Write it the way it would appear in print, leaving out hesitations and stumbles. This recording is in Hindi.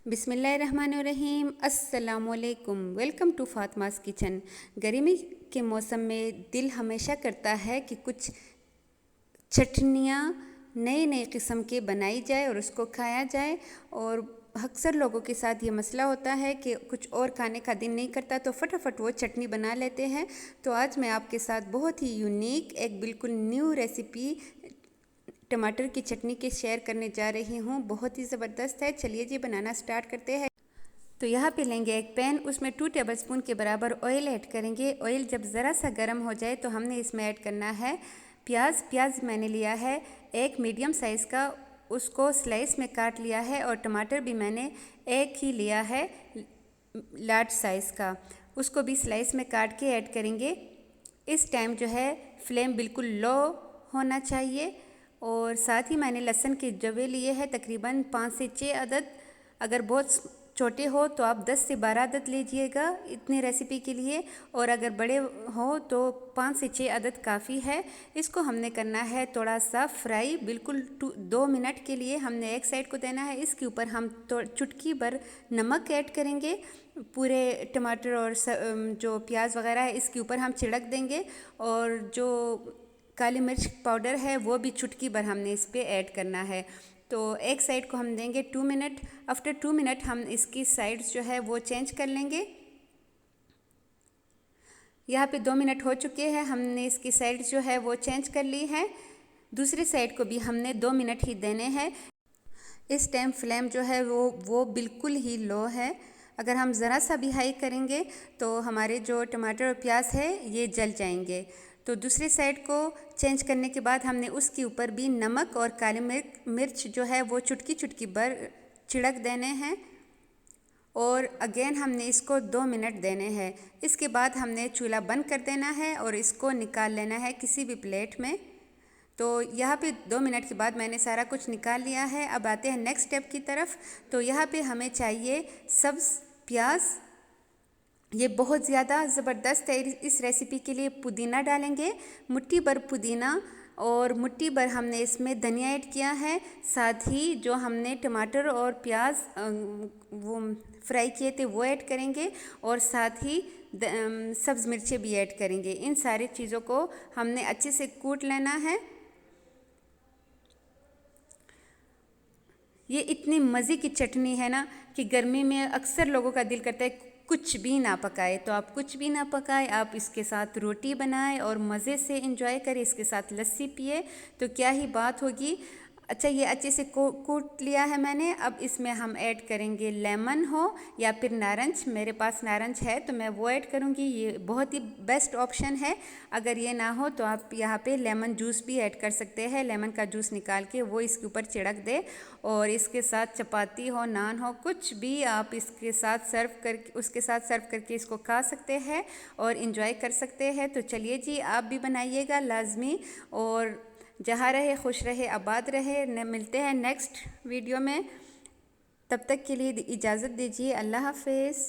बिस्मिल्लाहिर्रहमानिर्रहीम, अस्सलामुअलैकुम। Welcome to Fatima's kitchen. गर्मी के मौसम में दिल हमेशा करता है कि कुछ चटनियाँ नए नए किस्म के बनाई जाए और उसको खाया जाए। और अक्सर लोगों के साथ ये मसला होता है कि कुछ और खाने का दिन नहीं करता तो फटाफट वो चटनी बना लेते हैं। तो आज मैं आपके साथ बहुत ही यूनिक एक बिल्कुल न्यू रेसिपी टमाटर की चटनी के शेयर करने जा रही हूँ। बहुत ही ज़बरदस्त है। चलिए जी बनाना स्टार्ट करते हैं। तो यहाँ पे लेंगे एक पैन, उसमें 2 टेबलस्पून के बराबर ऑयल ऐड करेंगे। ऑयल जब ज़रा सा गर्म हो जाए तो हमने इसमें ऐड करना है प्याज मैंने लिया है एक मीडियम साइज़ का, उसको स्लाइस में काट लिया है। और टमाटर भी मैंने एक ही लिया है लार्ज साइज़ का, उसको भी स्लाइस में काट के ऐड करेंगे। इस टाइम जो है फ्लेम बिल्कुल लो होना चाहिए। और साथ ही मैंने लहसुन के जवे लिए हैं तकरीबन 5 से 6 अदद। अगर बहुत छोटे हो तो आप 10 से 12 अदद लीजिएगा इतनी रेसिपी के लिए, और अगर बड़े हो तो 5 से 6 अदद काफ़ी है। इसको हमने करना है थोड़ा सा फ्राई, बिल्कुल 2 मिनट के लिए हमने एक साइड को देना है। इसके ऊपर हम चुटकी भर नमक ऐड करेंगे। पूरे टमाटर और जो प्याज वगैरह है इसके ऊपर हम छिड़क देंगे। और जो काली मिर्च पाउडर है वो भी चुटकी भर हमने इस पर ऐड करना है। तो एक साइड को हम देंगे 2 मिनट। आफ्टर 2 मिनट हम इसकी साइड्स जो है वो चेंज कर लेंगे। यहाँ पे 2 मिनट हो चुके हैं, हमने इसकी साइड जो है वो चेंज कर ली है। दूसरी साइड को भी हमने 2 मिनट ही देने हैं। इस टाइम फ्लेम जो है वो बिल्कुल ही लो है। अगर हम ज़रा सा भी हाई करेंगे तो हमारे जो टमाटर और प्याज है ये जल जाएंगे। तो दूसरी साइड को चेंज करने के बाद हमने उसके ऊपर भी नमक और काली मिर्च जो है वो चुटकी चुटकी भर छिड़क देने हैं। और अगेन हमने इसको 2 मिनट देने हैं। इसके बाद हमने चूल्हा बंद कर देना है और इसको निकाल लेना है किसी भी प्लेट में। तो यहाँ पे 2 मिनट के बाद मैंने सारा कुछ निकाल लिया है। अब आते हैं नेक्स्ट स्टेप की तरफ। तो यहाँ पे हमें चाहिए सब्ज़ प्याज, ये बहुत ज़्यादा ज़बरदस्त है। इस रेसिपी के लिए पुदीना डालेंगे, मुट्ठी भर पुदीना, और मुट्ठी भर हमने इसमें धनिया ऐड किया है। साथ ही जो हमने टमाटर और प्याज वो फ्राई किए थे वो ऐड करेंगे, और साथ ही सब्ज़ मिर्चें भी ऐड करेंगे। इन सारी चीज़ों को हमने अच्छे से कूट लेना है। ये इतनी मज़े की चटनी है ना कि गर्मी में अक्सर लोगों का दिल करता है कुछ भी ना पकाए। तो आप कुछ भी ना पकाए, आप इसके साथ रोटी बनाएं और मज़े से एंजॉय करें, इसके साथ लस्सी पिए तो क्या ही बात होगी। अच्छा, ये अच्छे से कूट लिया है मैंने। अब इसमें हम ऐड करेंगे लेमन हो या फिर नारंज, मेरे पास नारंज है तो मैं वो ऐड करूँगी। ये बहुत ही बेस्ट ऑप्शन है। अगर ये ना हो तो आप यहाँ पे लेमन जूस भी ऐड कर सकते हैं। लेमन का जूस निकाल के वो इसके ऊपर छिड़क दे, और इसके साथ चपाती हो, नान हो, कुछ भी आप इसके साथ उसके साथ सर्व करके इसको खा सकते हैं और इन्जॉय कर सकते हैं। तो चलिए जी, आप भी बनाइएगा लाजमी। और जहाँ रहे खुश रहे आबाद रहे। मिलते हैं नेक्स्ट वीडियो में, तब तक के लिए इजाज़त दीजिए। अल्लाह हाफ़िज़।